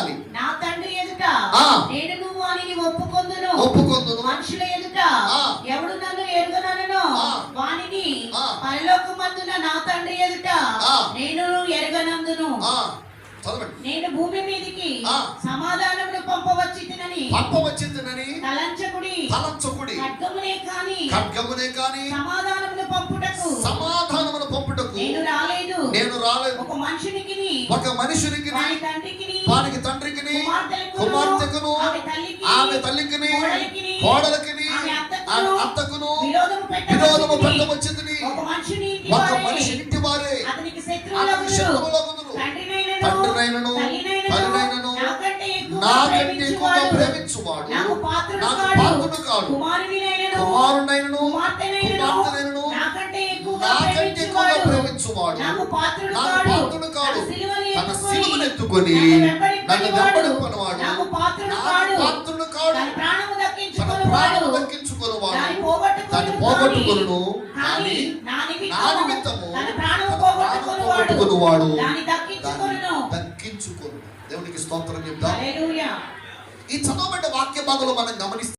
ఉండాలి. నా తండ్రి ఎదుట నేను నువ్వు అని ఒప్పుకొందును. మనుషుల ఎదుట ఎవడు నన్ను ఎరుగనను వానిని పరలోకమందున నా తండ్రి ఎదుట నేను ఎరగనందును. నేను భూమి మీదికి సమాధానమును పంపవచ్చితినని తలంచకుడి. ఖడ్గమునే కాని సమాధానమును పంపుటకు నేను రాలేదు. ఒక మనుషునికి వానికి తండ్రికి కుమార్తెకును ఆమె తల్లికి కోడలికి అత్తకును విరోధము పెట్టవచ్చింది. ఒక మనిషి ఇంటి వారే శత్రువులగుదురు. తండ్రినైనను తల్లినైనను నాకంటే ఎక్కువగా ప్రేమించువాడు నాకు పాత్రుడు కాడు. కుమారునైనను కుమార్తెనైనను నాకంటే ఎక్కువగా ప్రేమించువాడు నాకు పాత్రుడు కాడు. తన సిలువను ఎత్తుకొని నన్ను వెంబడించుకొనువాడు నాకు పాత్రుడు కాడు. తన ప్రాణము దక్కించుకొనువాడు దాన్ని పోగొట్టుకొనును. కానీ నా నిమిత్తము తన ప్రాణము పోగొట్టుకొనువాడు దాన్ని దక్కించుకొను. దేవునికి స్తోత్రం చెప్తాం. ఈ చదవబడ్డ వాక్య భాగంలో మనం గమనిస్తాం.